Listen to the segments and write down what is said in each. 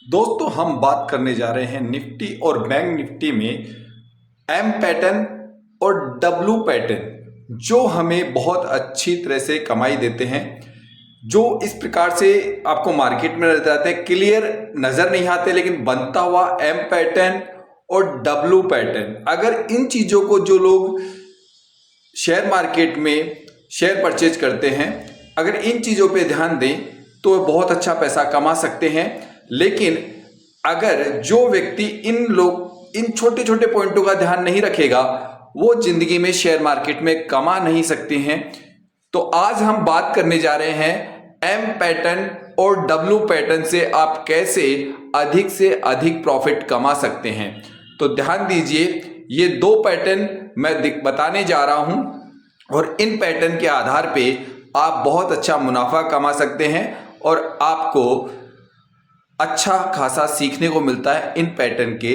दोस्तों हम बात करने जा रहे हैं निफ्टी और बैंक निफ्टी में एम पैटर्न और डब्ल्यू पैटर्न जो हमें बहुत अच्छी तरह से कमाई देते हैं। जो इस प्रकार से आपको मार्केट में नजर आते हैं, क्लियर नजर नहीं आते, लेकिन बनता हुआ एम पैटर्न और डब्ल्यू पैटर्न, अगर इन चीजों को जो लोग शेयर मार्केट में शेयर परचेज करते हैं, अगर इन चीजों पे ध्यान दें तो बहुत अच्छा पैसा कमा सकते हैं। लेकिन अगर जो व्यक्ति इन छोटे छोटे पॉइंटों का ध्यान नहीं रखेगा, वो जिंदगी में शेयर मार्केट में कमा नहीं सकते हैं। तो आज हम बात करने जा रहे हैं एम पैटर्न और डब्ल्यू पैटर्न से आप कैसे अधिक से अधिक प्रॉफिट कमा सकते हैं। तो ध्यान दीजिए, ये दो पैटर्न मैं बताने जा रहा हूं और इन पैटर्न के आधार पे आप बहुत अच्छा मुनाफा कमा सकते हैं और आपको अच्छा खासा सीखने को मिलता है इन पैटर्न के।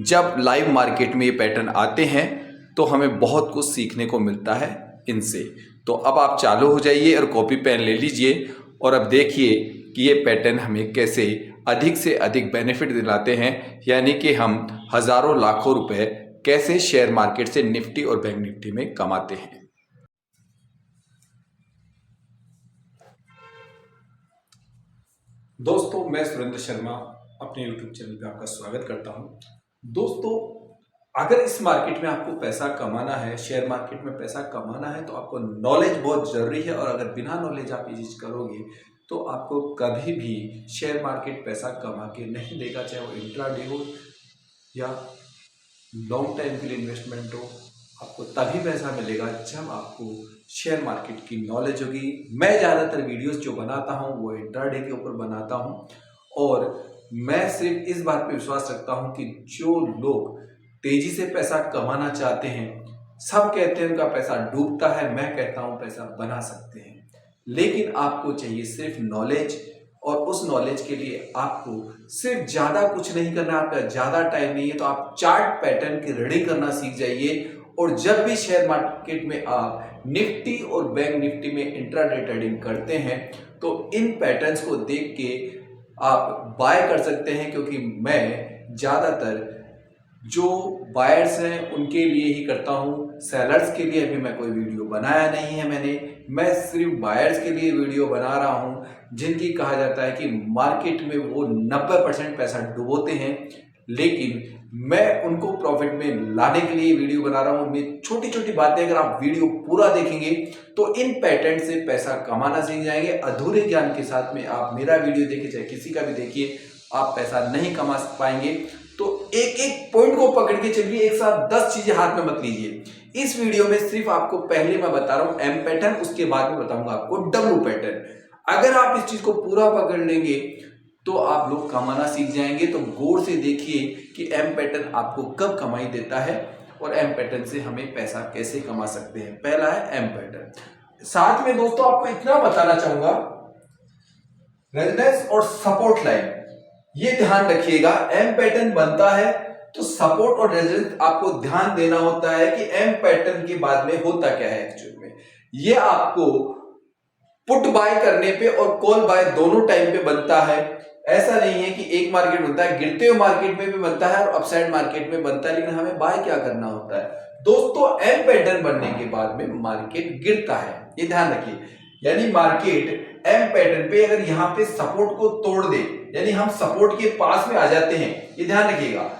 जब लाइव मार्केट में ये पैटर्न आते हैं तो हमें बहुत कुछ सीखने को मिलता है इनसे। तो अब आप चालू हो जाइए और कॉपी पेन ले लीजिए और अब देखिए कि ये पैटर्न हमें कैसे अधिक से अधिक बेनिफिट दिलाते हैं, यानी कि हम हजारों लाखों रुपए कैसे शेयर मार्केट से निफ्टी और बैंक निफ्टी में कमाते हैं। दोस्तों मैं सुरेंद्र शर्मा अपने YouTube चैनल पे आपका स्वागत करता हूं। दोस्तों अगर इस मार्केट में आपको पैसा कमाना है, शेयर मार्केट में पैसा कमाना है, तो आपको नॉलेज बहुत जरूरी है। और अगर बिना नॉलेज आप ये चीज करोगे तो आपको कभी भी शेयर मार्केट पैसा कमा के नहीं देगा, चाहे वो इंट्राडे हो या लॉन्ग टाइम के लिए इन्वेस्टमेंट हो। आपको तभी पैसा मिलेगा जब आपको शेयर मार्केट की नॉलेज होगी। मैं ज़्यादातर वीडियोस जो बनाता हूं वो इंट्राडे के ऊपर बनाता हूं और मैं सिर्फ इस बात पे विश्वास रखता हूं कि जो लोग तेजी से पैसा कमाना चाहते हैं, सब कहते हैं उनका पैसा डूबता है, मैं कहता हूं पैसा बना सकते हैं। लेकिन आपको चाहिए सिर्फ नॉलेज, और उस नॉलेज के लिए आपको सिर्फ ज्यादा कुछ नहीं करना, आपका ज्यादा टाइम नहीं है, तो आप चार्ट पैटर्न की रीडिंग करना सीख जाइए। और जब भी शेयर मार्केट में आप निफ्टी और बैंक निफ्टी में इंट्राडे ट्रेडिंग करते हैं तो इन पैटर्न्स को देख के आप बाय कर सकते हैं, क्योंकि मैं ज्यादातर जो बायर्स हैं उनके लिए ही करता हूं। सेलर्स के लिए अभी मैं कोई वीडियो बनाया नहीं है मैं सिर्फ बायर्स के लिए वीडियो बना रहा हूं, जिनकी कहा जाता है कि मार्केट में वो 90% पैसा डुबोते हैं, लेकिन मैं उनको प्रॉफिट में लाने के लिए वीडियो बना रहा हूं। उनमें छोटी छोटी बातें अगर आप वीडियो पूरा देखेंगे तो इन पैटर्न से पैसा कमाना सीख जाएंगे। अधूरे ज्ञान के साथ में आप मेरा वीडियो देखिए, चाहे किसी का भी देखिए, आप पैसा नहीं कमा पाएंगे। तो एक एक पॉइंट को पकड़ के चलिए, एक साथ 10 चीजें हाथ में मत लीजिए। इस वीडियो में सिर्फ आपको पहले मैं बता रहा हूं एम पैटर्न, उसके बाद में बताऊंगा आपको डब्ल्यू पैटर्न। अगर आप इस चीज को पूरा पकड़ लेंगे तो आप लोग कमाना सीख जाएंगे। तो गौर से देखिए कि एम पैटर्न आपको कब कमाई देता है और एम पैटर्न से हमें पैसा कैसे कमा सकते हैं। पहला है एम पैटर्न। साथ में दोस्तों आपको इतना बताना चाहूंगा, रेजिस्टेंस और सपोर्ट लाइन ये ध्यान रखिएगा। एम पैटर्न बनता है तो सपोर्ट और रेजिस्टेंस आपको ध्यान देना होता है कि एम पैटर्न के बाद में होता क्या है एक्चुअल में। ये आपको पुट बाय करने पे और कॉल बाय दोनों टाइम पे बनता है। ऐसा नहीं है कि एक मार्केट बनता है, गिरते हुए मार्केट में भी बनता है और अपसाइड मार्केट में बनता है, लेकिन हमें बाय क्या करना होता है दोस्तों, एम पैटर्न बनने के बाद में मार्केट गिरता है, ये ध्यान रखिए। यानी मार्केट एम पैटर्न पे अगर यहां पे सपोर्ट को तोड़ दे, यानी हम सपोर्ट के पास में आ जाते हैं, ये ध्यान रखिएगा।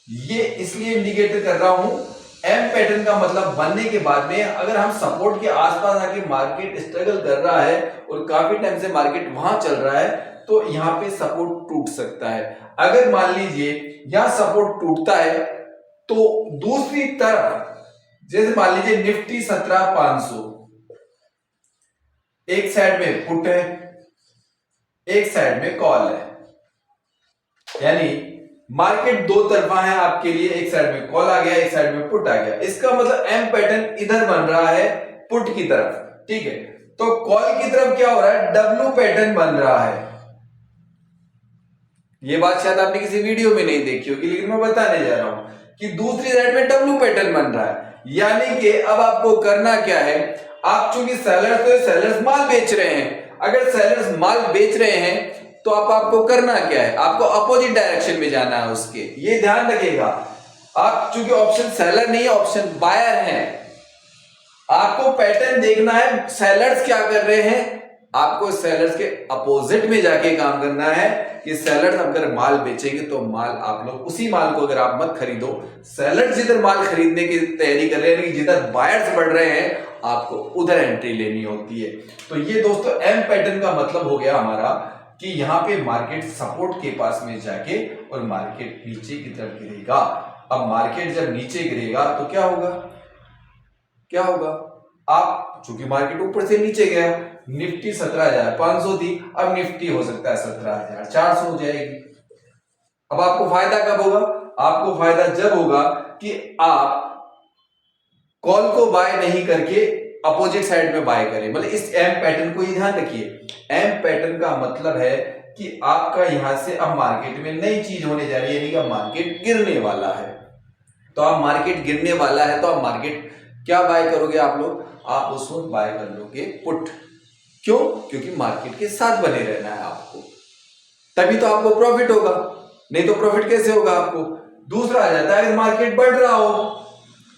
ये इसलिए इंडिकेट कर रहा हूं, एम पैटर्न का मतलब बनने के बाद में अगर हम सपोर्ट के आसपास आके मार्केट स्ट्रगल कर रहा है और काफी टाइम से मार्केट वहां चल रहा है, तो यहां पे सपोर्ट टूट सकता है। अगर मान लीजिए यहां सपोर्ट टूटता है तो दूसरी तरफ, जैसे मान लीजिए निफ्टी 17,500, एक साइड में पुट है, एक साइड में कॉल है, यानी मार्केट दो तरफा है आपके लिए, एक साइड में कॉल आ गया, एक साइड में पुट आ गया। इसका मतलब एम पैटर्न इधर बन रहा है पुट की तरफ, ठीक है। तो कॉल की तरफ क्या हो रहा है, डब्ल्यू पैटर्न बन रहा है। ये बात शायद आपने किसी वीडियो में नहीं देखी होगी, लेकिन मैं बताने जा रहा हूं कि दूसरी साइड में डब्ल्यू पैटर्न बन रहा है। यानी कि अब आपको करना क्या है, आप चूंकि सेलर्स माल बेच रहे हैं, अगर सेलर्स माल बेच रहे हैं तो आपको करना क्या है, आपको अपोजिट डायरेक्शन में जाना है उसके, ये ध्यान रखिएगा। आप चूंकि ऑप्शन सेलर नहीं है, ऑप्शन बायर है, आपको पैटर्न देखना है सेलर्स क्या कर रहे हैं, आपको सेलर्स के अपोजिट में जाके काम करना है कि सेलर्स अगर माल बेचेंगे तो माल आप लोग उसी माल को अगर आप मत खरीदो, सेलर्स जिधर माल खरीदने की तैयारी कर रहे हैं, जिधर बायर्स बढ़ रहे हैं, आपको उधर एंट्री लेनी होती है। तो ये दोस्तों एम पैटर्न का मतलब हो गया हमारा कि यहां पे मार्केट सपोर्ट के पास में जाके और मार्केट नीचे की तरफ गिरेगा। अब मार्केट जब नीचे गिरेगा तो क्या होगा, क्या होगा, आप चूंकि मार्केट ऊपर से नीचे गया, निफ्टी 17,500 थी, अब निफ्टी हो सकता है 17,400 हो जाएगी। अब आपको फायदा कब होगा, आपको फायदा जब होगा कि आप कॉल को बाय नहीं करके अपोजिट साइड में बाय करें। मतलब इस एम पैटर्न को ही ध्यान रखिए, एम पैटर्न का मतलब है कि आपका यहां से अब मार्केट में नई चीज होने जा रही है, यानी कि मार्केट गिरने वाला है। तो आप मार्केट गिरने वाला है तो आप मार्केट क्या बाय करोगे, आप लोग आप उस वक्त बाय कर लोगे पुट। क्यों, क्योंकि मार्केट के साथ बने रहना है आपको, तभी तो आपको प्रॉफिट होगा, नहीं तो प्रॉफिट कैसे होगा आपको। दूसरा आ जाता है अगर मार्केट बढ़ रहा हो,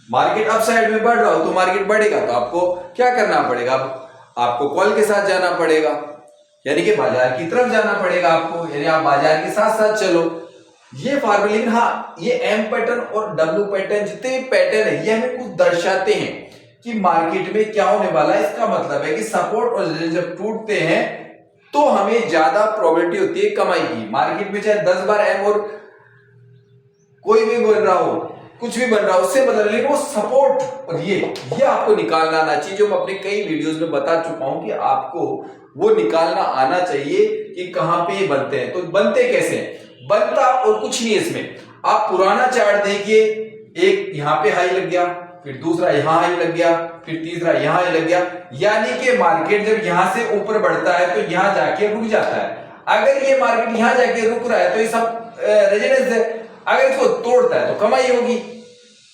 मार्केट अप साइड में बढ़ रहा हो तो मार्केट बढ़ेगा तो आपको क्या करना पड़ेगा, आपको कॉल के साथ जाना पड़ेगा, यानी कि बाजार की तरफ जाना पड़ेगा आपको, यानी आप बाजार के साथ साथ चलो। ये फार्मूला, लेकिन हाँ ये एम पैटर्न और डब्ल्यू पैटर्न जितने पैटर्न है ये हमें कुछ दर्शाते हैं कि मार्केट में क्या होने वाला है। इसका मतलब है कि सपोर्ट और रेजिस्टेंस जब टूटते हैं तो हमें ज्यादा प्रोबेबिलिटी होती है कमाई की। मार्केट में चाहे 10 बार एम और कोई भी बन रहा हो, कुछ भी बन रहा हो, उससे मतलब, लेकिन वो सपोर्ट और ये आपको निकालना आना चाहिए, जो मैं अपने कई वीडियोस में बता चुका हूं कि आपको वो निकालना आना चाहिए कि कहां पे ये बनते हैं। तो बनते कैसे हैं, बनता और कुछ नहीं है इसमें, आप पुराना चार्ट देखिए, एक यहां पे हाई लग गया, फिर दूसरा यहां हाई लग गया, फिर तीसरा यहां हाई लग गया, यानी कि मार्केट जब यहां से ऊपर बढ़ता है तो यहां जाके रुक जाता है। अगर ये मार्केट यहां जाके रुक रहा है तो ये सब रेजिडेंस है, अगर इसको तोड़ता है तो कमाई होगी।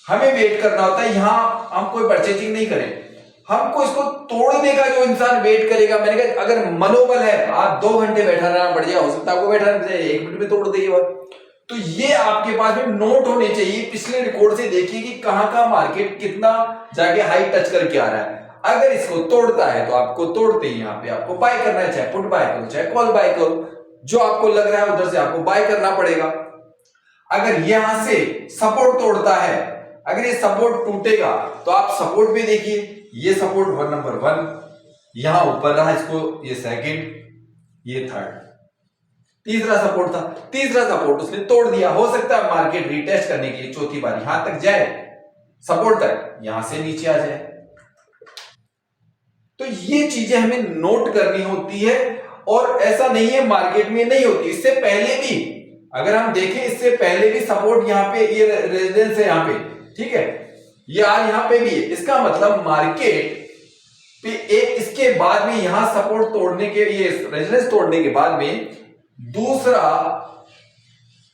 हमें वेट करना होता है, यहां हम कोई परचेजिंग नहीं करें, हमको इसको तोड़ने का जो इंसान वेट करेगा। मैंने कहा अगर मनोबल है, आप 2 घंटे बैठा रहना पड़ जाए, हो सकता है आपको बैठा रहना चाहिए, 1 मिनट में तोड़ देगी। तो ये आपके पास में नोट होने चाहिए, पिछले रिकॉर्ड से देखिए कि कहां का मार्केट कितना जाके हाई टच करके आ रहा है। अगर इसको तोड़ता है तो आपको तोड़ते ही यहाँ पे आपको बाय करना है, चाहे पुट बाय करो चाहे कॉल बाय करो, जो आपको लग रहा है उधर से आपको बाय करना पड़ेगा। अगर यहां से सपोर्ट तोड़ता है, अगर ये सपोर्ट टूटेगा तो आप सपोर्ट भी देखिए, ये सपोर्ट नंबर 1 यहां ऊपर रहा, इसको ये सेकंड, ये थर्ड, तीसरा सपोर्ट था, तीसरा सपोर्ट उसने तोड़ दिया। हो सकता है मार्केट रिटेस्ट करने के लिए चौथी बार यहां तक जाए, सपोर्ट तक, यहां से नीचे आ जाए। तो ये चीजें हमें नोट करनी होती है, और ऐसा नहीं है मार्केट में नहीं होती, इससे पहले भी अगर हम देखें, इससे पहले भी सपोर्ट यहाँ पे, ये रेजिडेंस है यहाँ पे, ठीक है, ये आज यहाँ पे भी है। इसका मतलब मार्केट पे एक इसके बाद में यहां सपोर्ट तोड़ने के, ये रेजिडेंस तोड़ने के बाद में दूसरा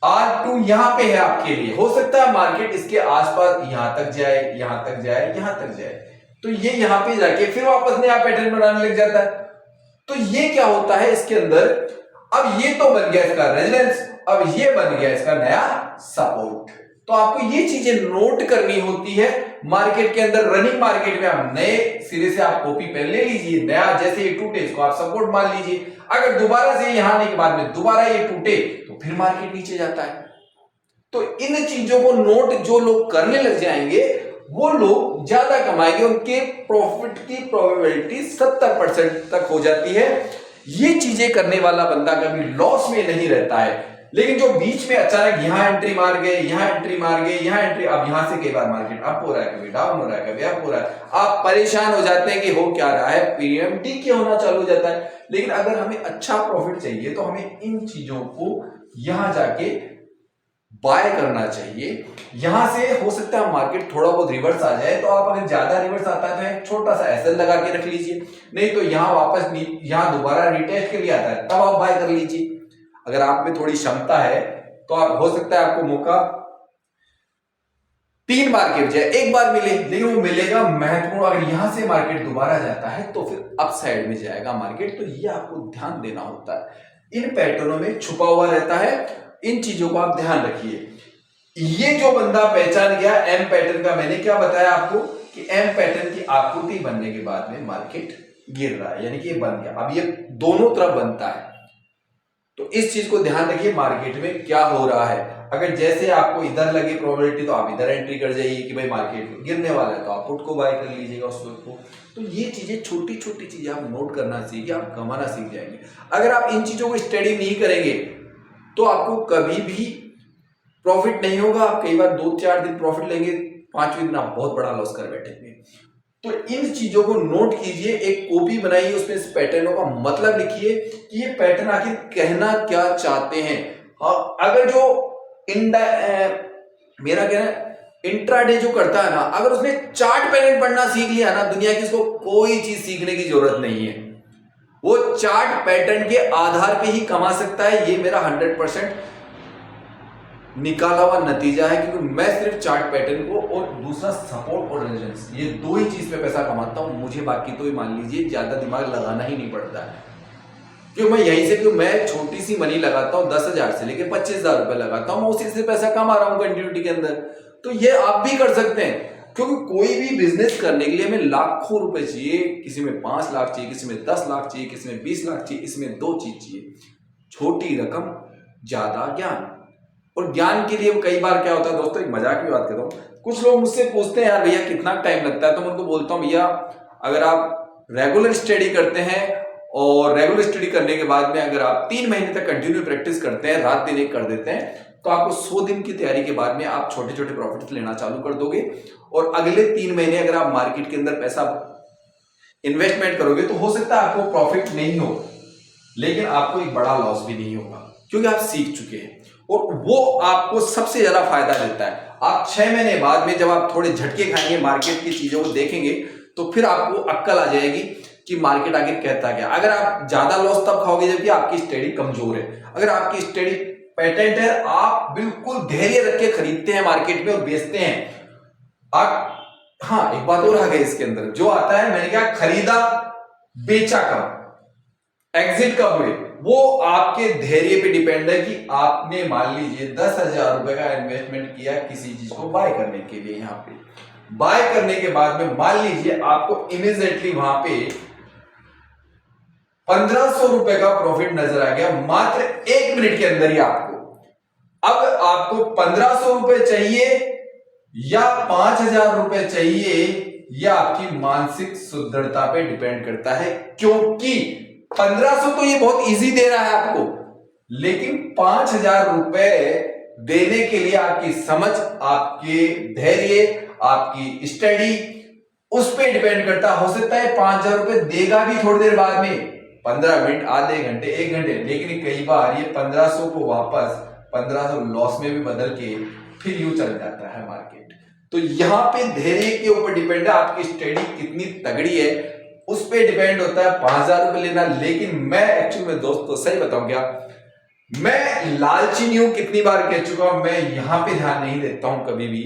R2 यहां पे है आपके लिए। हो सकता है मार्केट इसके आसपास यहां तक जाए, यहां तक जाए, यहां तक जाए, तो ये यहां पे जाके फिर वापस नया पैटर्न बनाने लग जाता है। तो ये क्या होता है इसके अंदर, अब ये तो बन गया इसका रेजिडेंस, अब ये बन गया इसका नया सपोर्ट। तो आपको ये चीजें नोट करनी होती है मार्केट के अंदर। रनिंग मार्केट में आप नए सिरे से आप कॉपी पेन ले लीजिए, नया जैसे ये टूटे इसको आप सपोर्ट मान लीजिए, अगर दोबारा से यहां आने के बाद में दोबारा ये टूटे तो फिर मार्केट नीचे जाता है। तो इन चीजों को नोट जो लोग करने लग जाएंगे वो लोग ज्यादा कमाएंगे, उनके प्रॉफिट की प्रोबेबिलिटी 70% तक हो जाती है। ये चीजें करने वाला बंदा कभी लॉस में नहीं रहता है। लेकिन जो बीच में अचानक यहां एंट्री मार गए, यहां एंट्री मार गए, यहां एंट्री, अब यहां से कई बार मार्केट अप हो रहा है, कभी डाउन हो रहा है, कभी अप हो रहा है, आप परेशान हो जाते हैं कि हो क्या रहा है, पीएमटी क्या होना चालू हो जाता है। लेकिन अगर हमें अच्छा प्रॉफिट चाहिए तो हमें इन चीजों को यहां जाके बाय करना चाहिए। यहां से हो सकता है मार्केट थोड़ा बहुत रिवर्स आ जाए, तो आप अगर ज्यादा रिवर्स आता है तो एक छोटा सा एसएल लगा के रख लीजिए, नहीं तो यहां वापस यहां दोबारा रिटेस्ट के लिए आता है तब आप बाय कर लीजिए। अगर आप में थोड़ी क्षमता है तो आप, हो सकता है आपको मौका 3 बार के बजाय 1 बार मिले, लेकिन वो मिलेगा महत्वपूर्ण। अगर यहां से मार्केट दोबारा जाता है तो फिर अप साइड में जाएगा मार्केट, तो ये आपको ध्यान देना होता है। इन पैटर्नों में छुपा हुआ रहता है। इन चीजों को आप ध्यान रखिए। ये जो बंदा पहचान गया एम पैटर्न का, मैंने क्या बताया आपको कि एम पैटर्न की आकृति बनने के बाद में मार्केट गिर रहा है, यानी कि ये बन गया। अब ये दोनों तरफ बनता है, तो इस चीज को ध्यान रखिए मार्केट में क्या हो रहा है। अगर जैसे आपको इधर लगे प्रोबेबिलिटी तो आप इधर एंट्री कर जाइए कि भाई मार्केट गिरने वाला है, तो आप पुट को बाय कर लीजिएगा उस वक्त को। तो ये चीजें छोटी छोटी चीजें आप नोट करना सीखिए, आप कमाना सीख जाएंगे। अगर आप इन चीजों को स्टडी नहीं करेंगे तो आपको कभी भी प्रॉफिट नहीं होगा। आप कई बार 2-4 दिन प्रॉफिट लेंगे, 5वें दिन आप बहुत बड़ा लॉस कर बैठेंगे। तो इन चीजों को नोट कीजिए, एक कॉपी बनाइए, उसमें इस पैटर्नों का मतलब लिखिए कि ये पैटर्न आखिर कहना क्या चाहते हैं। अगर जो मेरा कहना है इंट्राडे जो करता है ना, अगर उसने चार्ट पैटर्न पढ़ना सीख लिया ना, दुनिया की उसको कोई चीज सीखने की जरूरत नहीं है। वो चार्ट पैटर्न के आधार पे ही कमा सकता है, ये मेरा 100% निकाला हुआ नतीजा है। क्योंकि मैं सिर्फ चार्ट पैटर्न को और दूसरा सपोर्ट और रेजिस्टेंस, ये दो ही चीज पे पैसा कमाता हूं। मुझे बाकी तो मान लीजिए ज्यादा दिमाग लगाना ही नहीं पड़ता है, क्योंकि मैं यहीं से, क्योंकि मैं छोटी सी मनी लगाता हूं, 10,000 से लेकर 25,000 रुपए लगाता हूं, मैं उसी से पैसा कमा रहा हूं कंटिन्यूटी के अंदर। तो ये आप भी कर सकते हैं, क्योंकि कोई भी बिजनेस करने के लिए हमें लाखों रुपए चाहिए। किसी में 5 लाख चाहिए, किसी में 10 लाख चाहिए, किसी में 20 लाख चाहिए। इसमें दो चीज चाहिए, छोटी रकम ज्यादा ज्ञान। और ज्ञान के लिए कई बार क्या होता है दोस्तों, एक मजाक की बात करता हूं, कुछ लोग मुझसे पूछते हैं यार भैया कितना टाइम लगता है, तो मैं उनको बोलता हूं भैया अगर आप रेगुलर स्टडी करते हैं और रेगुलर स्टडी करने के बाद में अगर आप 3 महीने तक कंटिन्यू प्रैक्टिस करते हैं, रात दिन एक कर देते हैं, तो आपको 100 दिन की तैयारी के बाद में आप छोटे छोटे प्रॉफिट लेना चालू कर दोगे। और अगले 3 महीने अगर आप मार्केट के अंदर पैसा इन्वेस्टमेंट करोगे तो हो सकता है आपको प्रॉफिट नहीं हो, लेकिन आपको एक बड़ा लॉस भी नहीं होगा, क्योंकि आप सीख चुके हैं। और वो आपको सबसे ज्यादा फायदा देता है। आप 6 महीने बाद में जब आप थोड़े झटके खाएंगे, मार्केट की चीजों को देखेंगे, तो फिर आपको अक्ल आ जाएगी कि मार्केट आगे कहता क्या। अगर आप ज्यादा लॉस तब खाओगे जबकि आपकी स्टडी कमजोर है। अगर आपकी स्टडी पेटेंट है, आप बिल्कुल धैर्य रख के खरीदते हैं मार्केट में और बेचते हैं आप। हाँ, एक बात और आ गई इसके अंदर जो आता है, मैंने क्या खरीदा बेचा कब, एग्जिट कब हुए, वो आपके धैर्य पे डिपेंड है कि आपने मान लीजिए 10,000 रुपए का इन्वेस्टमेंट किया किसी चीज को बाय करने के लिए। यहां पे बाय करने के बाद में मान लीजिए आपको इमीडिएटली वहां पे 1,500 रुपए का प्रॉफिट नजर आ गया मात्र 1 मिनट के अंदर ही आपको। अब आपको 1,500 रुपए चाहिए या 5,000 रुपए चाहिए, यह आपकी मानसिक सुदृढ़ता पे डिपेंड करता है। क्योंकि 1,500 तो ये बहुत इजी दे रहा है आपको, लेकिन 5,000 रुपए देने के लिए आपकी समझ, आपके धैर्य, आपकी स्टडी उस पर डिपेंड करता। हो सकता है 5,000 रुपए देगा भी थोड़ी देर बाद में, 15 मिनट, आधे घंटे, 1 घंटे, लेकिन कई बार ये 1,500 को वापस 1,500 लॉस में भी बदल के फिर यूं चल जाता है मार्केट। तो यहां पे धैर्य के ऊपर डिपेंड है, आपकी स्टडी कितनी तगड़ी है उस पे डिपेंड होता है 5,000 रुपए लेना। लेकिन मैं एक्चुअली में दोस्तों सही बताऊं क्या, मैं लालची नहीं हूं, कितनी बार कह चुका हूं, मैं यहां पे ध्यान नहीं देता हूं कभी भी।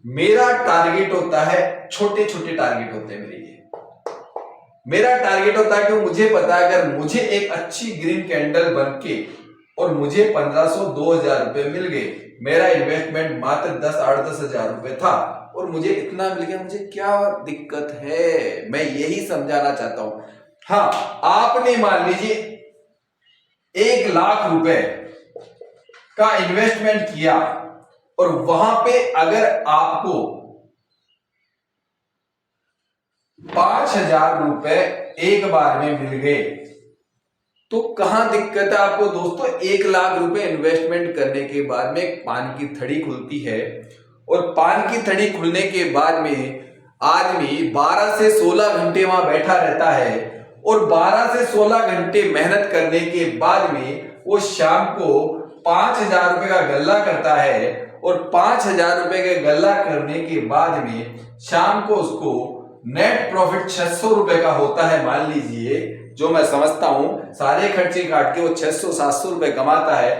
मेरा टारगेट होता है, छोटे छोटे टारगेट होते हैं मेरे लिए। मेरा टारगेट होता है कि मुझे पता है अगर मुझे एक अच्छी ग्रीन कैंडल बन के और मुझे 1,500 2,000 रुपए मिल गए, मेरा इन्वेस्टमेंट मात्र 10,000 रुपए था और मुझे इतना मिल गया, मुझे क्या दिक्कत है, मैं यही समझाना चाहता हूं। हाँ, आपने मान लीजिए 1 लाख रुपए का इन्वेस्टमेंट किया और वहां पे अगर आपको 5,000 रुपए एक बार में मिल गए तो कहां दिक्कत है आपको दोस्तों। 1 लाख रुपए इन्वेस्टमेंट करने के बाद में पान की थड़ी खुलती है और पान की थड़ी खुलने के बाद में आदमी 12 से 16 घंटे वहां बैठा रहता है और 12 से 16 घंटे मेहनत करने के बाद में वो शाम को 5,000 रुपए का गल्ला करता है और 5,000 रुपए का गल्ला करने के बाद में शाम को उसको नेट प्रॉफिट 600 रुपए का होता है। मान लीजिए, जो मैं समझता हूं सारे खर्चे काट के वो 600-700 रुपए कमाता है,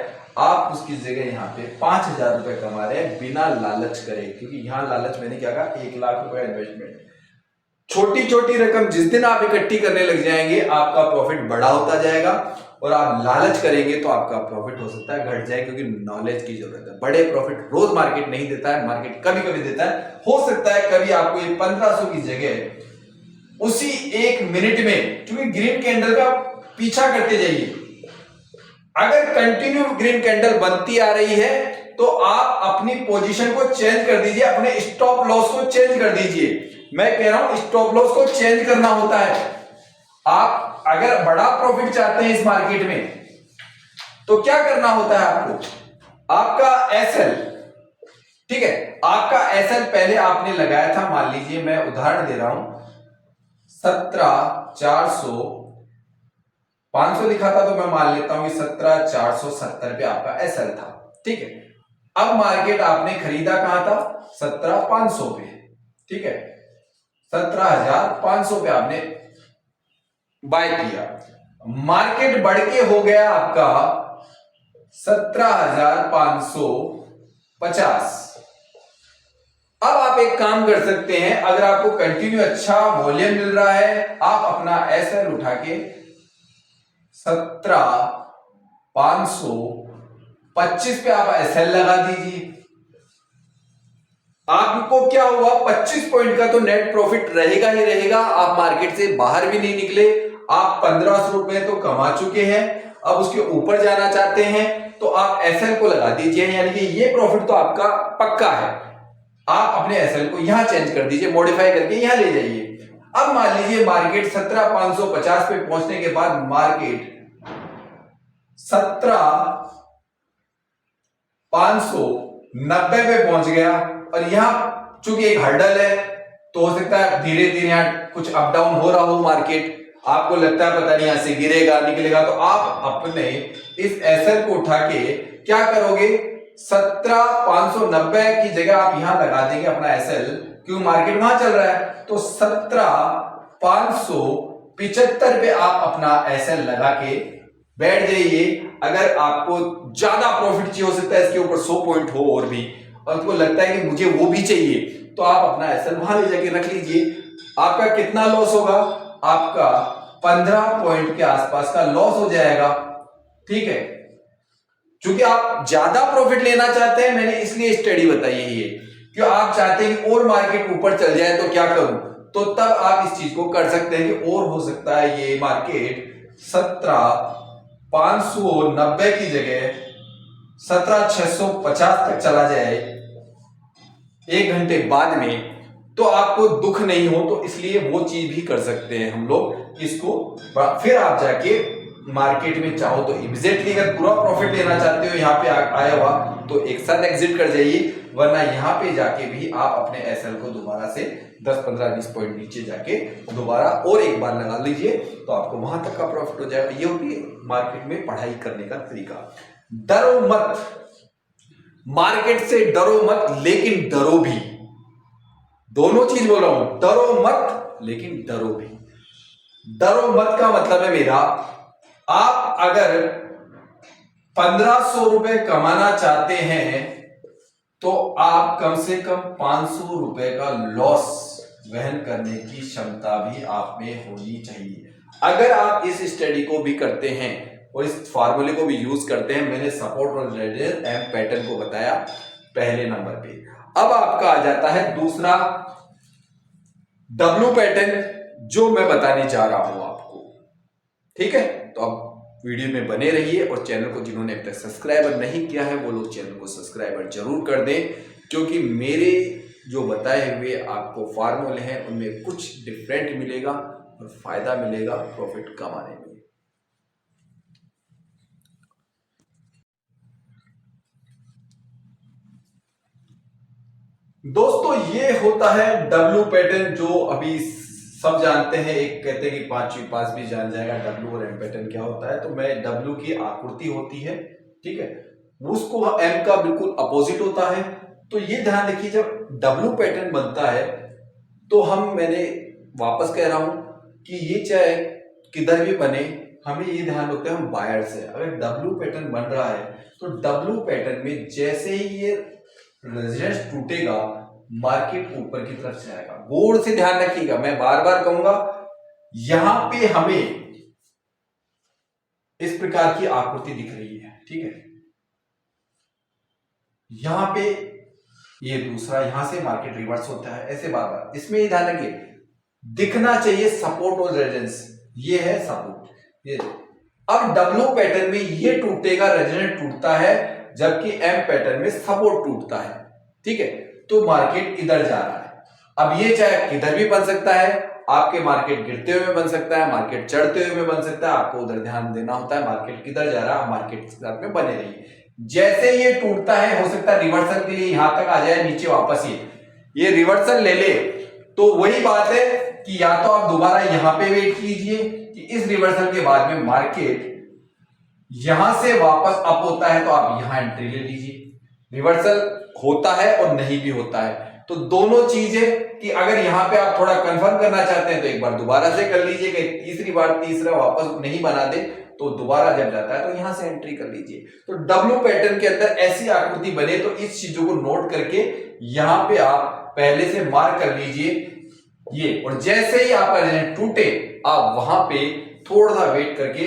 आप उसकी जगह यहाँ पे 5,000 रुपए कमा रहे हैं बिना लालच करे। क्योंकि यहाँ लालच मैंने क्या कहा, 1 लाख रुपए इन्वेस्टमेंट, छोटी छोटी रकम जिस दिन आप इकट्ठी करने लग जाएंगे आपका प्रॉफिट बड़ा होता जाएगा और आप लालच करेंगे तो आपका प्रॉफिट हो सकता है घट जाए, क्योंकि नॉलेज की जरूरत है। बड़े प्रॉफिट रोज मार्केट नहीं देता है, मार्केट कभी कभी देता है। हो सकता है कभी आपको ये 1500 की जगह उसी 1 मिनट में, क्योंकि ग्रीन कैंडल का पीछा करते जाइए, अगर कंटिन्यू ग्रीन कैंडल बनती आ रही है तो आप अपनी पोजीशन को चेंज कर दीजिए, अपने स्टॉप लॉस को चेंज कर दीजिए। मैं कह रहा हूं स्टॉप लॉस को चेंज करना होता है। आप अगर बड़ा प्रॉफिट चाहते हैं इस मार्केट में तो क्या करना होता है आपको, आपका एसएल, ठीक है, आपका एसएल पहले आपने लगाया था, मान लीजिए मैं उदाहरण दे रहा हूं 17,400, 500 लिखा था तो मैं मान लेता हूं कि 17,470 पे आपका एसएल था, ठीक है। अब मार्केट आपने खरीदा कहां था, 17,500 पे, ठीक है, 17,500 पे आपने बाय किया। मार्केट बढ़ के हो गया आपका 17,550। अब आप एक काम कर सकते हैं, अगर आपको कंटिन्यू अच्छा वॉल्यूम मिल रहा है, आप अपना एसएल उठा के 17,525 पे आप एसएल लगा दीजिए। आपको क्या हुआ, 25 पॉइंट का तो नेट प्रॉफिट रहेगा ही रहेगा। आप मार्केट से बाहर भी नहीं निकले, आप 1500 रुपए तो कमा चुके हैं। अब उसके ऊपर जाना चाहते हैं तो आप एसएल को लगा दीजिए, यानी कि ये प्रॉफिट तो आपका पक्का है। आप अपने एसएल को यहां चेंज कर दीजिए, मॉडिफाई करके यहां ले जाइए। अब मान लीजिए मार्केट 17,550 पे पहुंचने के बाद मार्केट 17,590 पे पहुंच गया, और यहां चूंकि एक हर्डल है तो हो सकता है धीरे धीरे यहां कुछ अप डाउन हो रहा हो मार्केट, आपको लगता है पता नहीं यहां से गिरेगा निकलेगा, तो आप अपने इस एसएल को उठा के क्या करोगे, 17,590 की जगह आप यहां लगा देंगे अपना एसएल, क्योंकि मार्केट वहां चल रहा है। तो 17,575 पे आप अपना एसएल लगा के बैठ जाइए। अगर आपको ज्यादा प्रॉफिट चाहिए, हो सकता है इसके ऊपर 100 पॉइंट हो और भी, और आपको लगता है कि मुझे वो भी चाहिए, तो आप अपना एसएल वहां ले जाके रख लीजिए। आपका कितना लॉस होगा, आपका 15 पॉइंट के आसपास का लॉस हो जाएगा, ठीक है। क्योंकि आप ज्यादा प्रॉफिट लेना चाहते हैं, मैंने इसलिए स्टडी बताई है ये, क्यों आप चाहते हैं कि और मार्केट ऊपर चल जाए तो क्या करूं, तो तब आप इस चीज को कर सकते हैं कि और हो सकता है ये मार्केट 17,590 की जगह 17,650 तक चला जाए 1 घंटे बाद में, तो आपको दुख नहीं हो। तो इसलिए वो चीज भी कर सकते हैं हम लोग इसको। फिर आप जाके मार्केट में चाहो तो इमीडिएटली अगर पूरा प्रॉफिट लेना चाहते हो, यहाँ पे आया हुआ तो एक साथ एग्जिट कर जाइए, वरना यहाँ पे जाके भी आप अपने एसएल को दोबारा से 10, 15, 20 पॉइंट नीचे जाके दोबारा और एक बार लगा लीजिए, तो आपको वहां तक का प्रॉफिट हो जाएगा। ये होगी मार्केट में पढ़ाई करने का तरीका। डरो मत, मार्केट से डरो मत, लेकिन डरो भी। दोनों चीज बोल रहा हूं, डरो मत लेकिन डरो भी। डरो मत का मतलब है मेरा, आप अगर 1500 रुपए कमाना चाहते हैं तो आप कम से कम 500 रुपए का लॉस वहन करने की क्षमता भी आप में होनी चाहिए। अगर आप इस स्टडी को भी करते हैं और इस फार्मूले को भी यूज करते हैं, मैंने सपोर्ट और रेजिस्टेंस एंड पैटर्न को बताया पहले नंबर पे। अब आपका आ जाता है दूसरा डब्ल्यू पैटर्न, जो मैं बताने जा रहा हूं आपको, ठीक है। तो अब वीडियो में बने रहिए, और चैनल को जिन्होंने अभी तक सब्सक्राइबर नहीं किया है वो लोग चैनल को सब्सक्राइबर जरूर कर दें, क्योंकि मेरे जो बताए हुए आपको फार्मूले हैं उनमें कुछ डिफरेंट मिलेगा और फायदा मिलेगा प्रॉफिट कमाने में। दोस्तों ये होता है डब्ल्यू पैटर्न, जो अभी सब जानते हैं। एक कहते हैं कि 5वीं पास भी जान जाएगा डब्ल्यू और एम पैटर्न क्या होता है। तो मैं डब्ल्यू की आकृति होती है, ठीक है, उसको एम का बिल्कुल अपोजिट होता है। तो ये ध्यान रखिए, जब डब्ल्यू पैटर्न बनता है तो मैंने वापस कह रहा हूं कि ये चाहे किधर भी बने, हमें ये ध्यान रखते हैं हम बायर से। अगर डब्ल्यू पैटर्न बन रहा है तो डब्ल्यू पैटर्न में जैसे ही ये रेजिस्टेंस टूटेगा, मार्केट ऊपर की तरफ जाएगा। गौर से ध्यान रखिएगा, मैं बार बार कहूंगा, यहां पे हमें इस प्रकार की आकृति दिख रही है, ठीक है। यहां पे ये दूसरा, यहां से मार्केट रिवर्स होता है ऐसे बार बार। इसमें ये ध्यान रखिए, दिखना चाहिए सपोर्ट और रेजिस्टेंस, ये है सपोर्ट, ये। अब डब्ल्यू पैटर्न में ये टूटेगा, रेजिस्टेंस टूटता है, जबकि एम पैटर्न में सपोर्ट टूटता है, ठीक है। तो मार्केट इधर जा रहा है। अब ये चाहे किधर भी बन सकता है, आपके मार्केट गिरते हुए बन सकता है, मार्केट चढ़ते हुए बन सकता है, आपको उधर ध्यान देना होता है मार्केट किधर जा रहा है, मार्केट के साथ में बने रहिए। जैसे ये टूटता है, हो सकता है रिवर्सल के लिए यहां तक आ जाए, नीचे वापस ये रिवर्सल ले ले, तो वही बात है कि या तो आप दोबारा यहां पे वेट कीजिए कि इस रिवर्सल के बाद में मार्केट यहां से वापस अप होता है तो आप यहां एंट्री ले लीजिए। रिवर्सल होता है और नहीं भी होता है, तो दोनों चीजें कि अगर यहां पे आप थोड़ा कंफर्म करना चाहते हैं तो एक बार दोबारा से कर लीजिए, कि तीसरी बार तीसरा वापस नहीं बना दे, तो दोबारा जब जाता है तो यहां से एंट्री कर लीजिए। तो डब्ल्यू पैटर्न के अंदर ऐसी आकृति बने तो इस चीजों को नोट करके यहां पे आप पहले से मार्क कर लीजिए ये, और जैसे ही आपका टूटे आप वहां पे थोड़ा सा वेट करके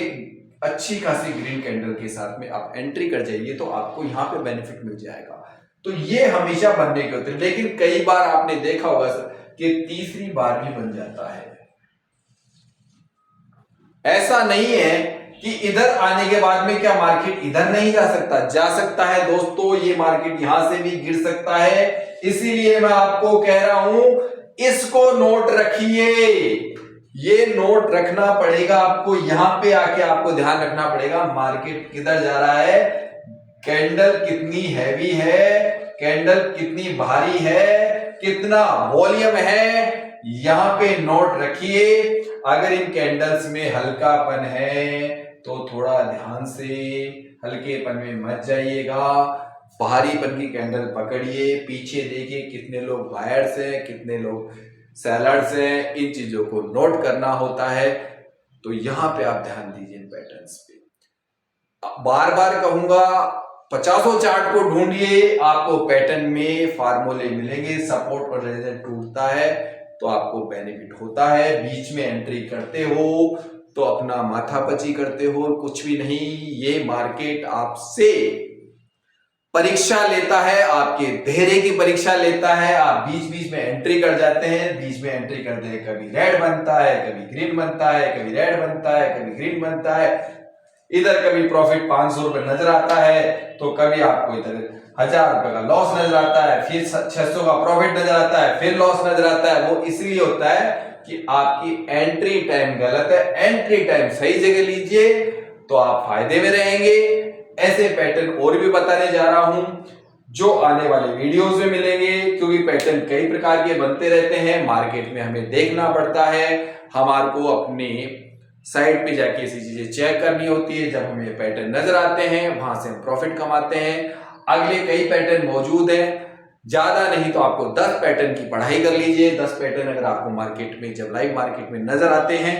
अच्छी खासी ग्रीन कैंडल के साथ में आप एंट्री कर जाइए, तो आपको यहां पे बेनिफिट मिल जाएगा। तो ये हमेशा बनने के होते हैं, लेकिन कई बार आपने देखा होगा कि तीसरी बार भी बन जाता है। ऐसा नहीं है कि इधर आने के बाद में क्या मार्केट इधर नहीं जा सकता, जा सकता है दोस्तों। ये मार्केट यहां से भी गिर सकता है, इसीलिए मैं आपको कह रहा हूं इसको नोट रखिए। ये नोट रखना पड़ेगा आपको, यहां पे आके आपको ध्यान रखना पड़ेगा मार्केट किधर जा रहा है, कैंडल कितनी हैवी है, कैंडल कितनी भारी है, कितना वॉल्यूम है, यहां पे नोट रखिए। अगर इन कैंडल्स में हल्कापन है तो थोड़ा ध्यान से, हल्केपन में मत जाइएगा, भारीपन की कैंडल पकड़िए, पीछे देखिए कितने लोग बायर्स हैं, कितने लोग सेलर्स हैं, इन चीजों को नोट करना होता है। तो यहां पे आप ध्यान दीजिए इन पैटर्न्स पे। बार बार कहूंगा 50 चार्ट को ढूंढिए, आपको पैटर्न में फार्मूले मिलेंगे। सपोर्ट और रेजिस्टेंस टूटता है तो आपको बेनिफिट होता है, बीच में एंट्री करते हो तो अपना माथापची करते हो, कुछ भी नहीं। ये मार्केट आपसे परीक्षा लेता है, आपके धैर्य की परीक्षा लेता है। आप बीच बीच में एंट्री कर जाते हैं, बीच में एंट्री करते हैं, कभी रेड बनता है, कभी ग्रीन बनता है, कभी रेड बनता है, कभी ग्रीन बनता है। इधर कभी प्रॉफिट 500 रुपए नजर आता है तो कभी आपको इधर 1000 रुपए का लॉस नजर आता है, फिर 600 का प्रॉफिट नजर आता है, फिर लॉस नजर आता है। वो इसलिए होता है कि आपकी एंट्री टाइम गलत है। एंट्री टाइम सही जगह लीजिए तो आप फायदे में रहेंगे। ऐसे पैटर्न और भी बताने जा रहा हूं जो आने वाले वीडियोस में मिलेंगे, क्योंकि पैटर्न कई प्रकार के बनते रहते हैं, मार्केट में हमें देखना पड़ता है, हमारे को अपने साइड पे जाके ऐसी चीजें चेक करनी होती है। जब हमें पैटर्न नजर आते हैं वहां से हम प्रॉफिट कमाते हैं। अगले कई पैटर्न मौजूद हैं, ज्यादा नहीं तो आपको 10 पैटर्न की पढ़ाई कर लीजिए। 10 पैटर्न अगर आपको मार्केट में, जब लाइव मार्केट में नजर आते हैं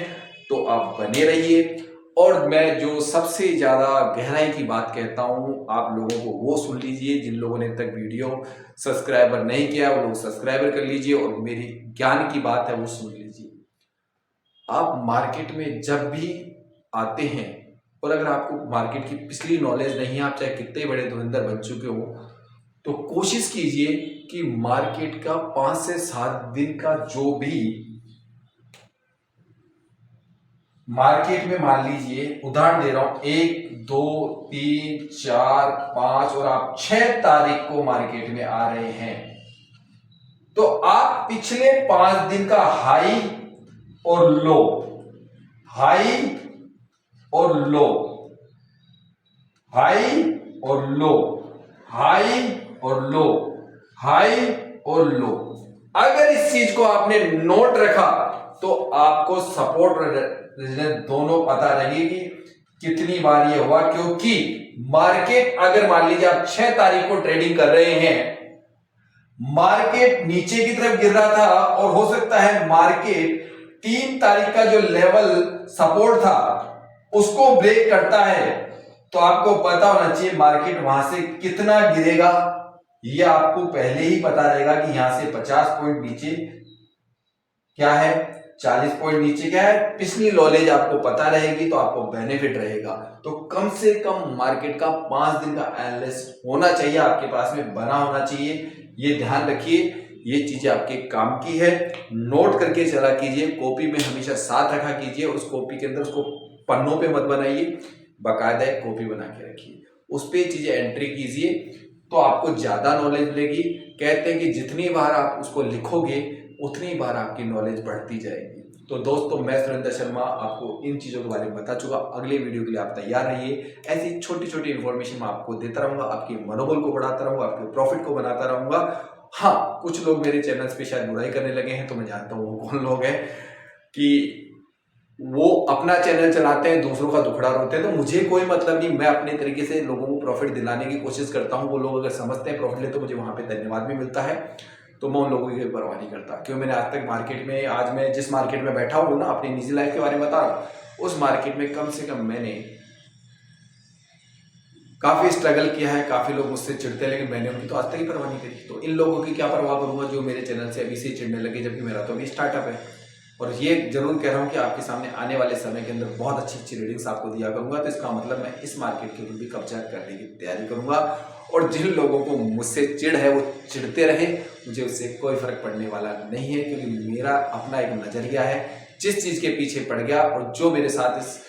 तो आप बने रहिए। और मैं जो सबसे ज्यादा गहराई की बात कहता हूं आप लोगों को, वो सुन लीजिए। जिन लोगों ने तक वीडियो सब्सक्राइबर नहीं किया वो लोग सब्सक्राइबर कर लीजिए, और मेरी ज्ञान की बात है वो सुन लीजिए। आप मार्केट में जब भी आते हैं, और अगर आपको मार्केट की पिछली नॉलेज नहीं है, आप चाहे कितने बड़े धुरंधर बन चुके हो, तो कोशिश कीजिए कि मार्केट का 5 से 7 दिन का जो भी मार्केट में, मान लीजिए उदाहरण दे रहा हूं, 1 2 3 4 5 और आप 6 तारीख को मार्केट में आ रहे हैं, तो आप पिछले 5 दिन का हाई और लो, हाई और लो, हाई और लो, हाई और लो, हाई और लो, अगर इस चीज को आपने नोट रखा तो आपको सपोर्ट और रेजिस्टेंस दोनों पता लगेगी कितनी बार ये हुआ। क्योंकि मार्केट, अगर मान लीजिए आप 6 तारीख को ट्रेडिंग कर रहे हैं, मार्केट नीचे की तरफ गिर रहा था और हो सकता है मार्केट 3 तारीख का जो लेवल सपोर्ट था उसको ब्रेक करता है, तो आपको पता होना चाहिए मार्केट वहां से कितना गिरेगा। ये आपको पहले ही पता रहेगा कि यहां से 50 पॉइंट नीचे क्या है, 40 पॉइंट नीचे क्या है, पिछली नॉलेज आपको पता रहेगी तो आपको बेनिफिट रहेगा। तो कम से कम मार्केट का 5 दिन का एनालिस्ट होना चाहिए, आपके पास में बना होना चाहिए। ये ध्यान रखिए, ये चीजें आपके काम की है, नोट करके चला कीजिए, कॉपी में हमेशा साथ रखा कीजिए। उस कॉपी के अंदर उसको पन्नों पे मत बनाइए, बाकायदा एक कॉपी बना के रखिए, उस पे चीजें एंट्री कीजिए, तो आपको ज्यादा नॉलेज मिलेगी। कहते हैं कि जितनी बार आप उसको लिखोगे उतनी बार आपकी नॉलेज बढ़ती जाएगी। तो दोस्तों, मैं सुरेंद्र शर्मा आपको इन चीजों के बारे में बता चुका। अगले वीडियो के लिए आप तैयार रहिए। ऐसी छोटी छोटी इन्फॉर्मेशन मैं आपको देता रहूंगा, आपके मनोबल को बढ़ाता रहूंगा, आपके प्रॉफिट को बनाता रहूंगा। हाँ, कुछ लोग मेरे चैनल्स पे शायद बुराई करने लगे हैं, तो मैं जानता हूँ वो कौन लोग हैं, कि वो अपना चैनल चलाते हैं, दूसरों का दुखड़ा रोते हैं। तो मुझे कोई मतलब नहीं, मैं अपने तरीके से लोगों को प्रॉफिट दिलाने की कोशिश करता हूँ। वो लोग अगर समझते हैं प्रॉफिट ले, तो मुझे वहां पे धन्यवाद भी मिलता है। तो मैं उन लोगों की परवाह नहीं करता, क्यों मैंने आज तक मार्केट में, आज मैं जिस मार्केट में बैठा हूँ ना, अपनी निजी लाइफ के बारे में बता रहा हूँ, उस मार्केट में कम से कम मैंने काफी स्ट्रगल किया है। काफी लोग मुझसे चिढ़ते, लेकिन मैंने उनकी तो आज तक ही परवाह नहीं करी। तो इन लोगों की क्या परवाह करूंगा जो मेरे चैनल से अभी से चिढ़ने लगे, जबकि मेरा तो अभी स्टार्टअप है। और ये जरूर कह रहा हूँ कि आपके सामने आने वाले समय के अंदर बहुत अच्छी अच्छी रीडिंग्स आपको दिया करूंगा। तो इसका मतलब मैं इस मार्केट के ऊपर भी कब्जा करने की तैयारी करूंगा। और जिन लोगों को मुझसे चिढ़ है वो चिढ़ते रहे, मुझे उससे कोई फर्क पड़ने वाला नहीं है, क्योंकि मेरा अपना एक नजरिया है। जिस चीज के पीछे पड़ गया, और जो मेरे साथ इस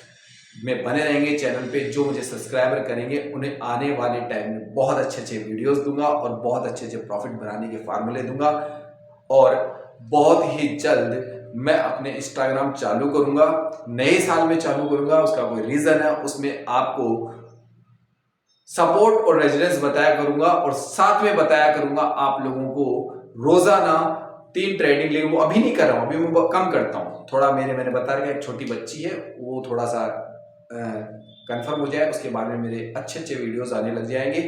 में बने रहेंगे चैनल पे, जो मुझे सब्सक्राइबर करेंगे, उन्हें आने वाले टाइम में बहुत अच्छे अच्छे वीडियोस दूंगा और बहुत अच्छे अच्छे प्रॉफिट बनाने के फार्मूले दूंगा। और बहुत ही जल्द मैं अपने इंस्टाग्राम चालू करूंगा, नए साल में चालू करूंगा। उसका कोई रीजन है, उसमें आपको सपोर्ट और रेजिडेंस बताया करूंगा, और साथ में बताया करूंगा आप लोगों को रोजाना 3 ट्रेडिंग लेके। वो अभी नहीं कर रहा हूं, अभी मैं कम करता हूं थोड़ा। मैंने बता रहा एक छोटी बच्ची है, वो थोड़ा सा कंफर्म हो जाए, उसके बाद में मेरे अच्छे अच्छे वीडियोस आने लग जाएंगे।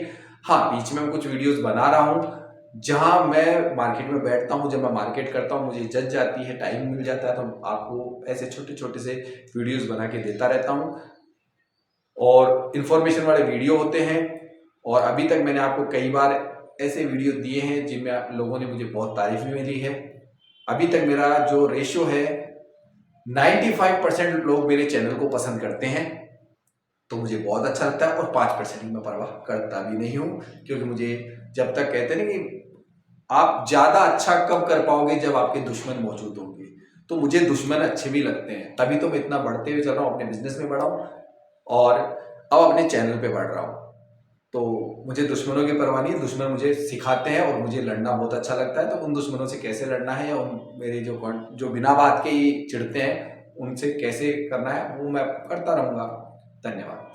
हाँ, बीच में मैं कुछ वीडियोस बना रहा हूं जहां मैं मार्केट में बैठता हूं, जब मैं मार्केट करता हूं, मुझे जज जाती है, टाइम मिल जाता है, तो आपको ऐसे छोटे छोटे से वीडियोस बना के देता रहता हूं। और इन्फॉर्मेशन वाले वीडियो होते हैं, और अभी तक मैंने आपको कई बार ऐसे वीडियो दिए हैं जिनमें लोगों ने मुझे बहुत तारीफ भी मिली है। अभी तक मेरा जो रेशियो है, 95% लोग मेरे चैनल को पसंद करते हैं, तो मुझे बहुत अच्छा लगता है। और 5% ही मैं परवाह करता भी नहीं हूं, क्योंकि मुझे जब तक कहते हैं ना कि आप ज्यादा अच्छा कब कर पाओगे, जब आपके दुश्मन मौजूद होंगे। तो मुझे दुश्मन अच्छे भी लगते हैं, तभी तो मैं इतना बढ़ते हुए चल रहा हूँ, अपने बिजनेस में बढ़ा हूँ और अब अपने चैनल पे बढ़ रहा हूँ। तो मुझे दुश्मनों की परवाह नहीं है, दुश्मन मुझे सिखाते हैं और मुझे लड़ना बहुत अच्छा लगता है। तो उन दुश्मनों से कैसे लड़ना है, या उन मेरे जो बिना बात के ही चिढ़ते हैं, उनसे कैसे करना है, वो मैं करता रहूंगा। धन्यवाद।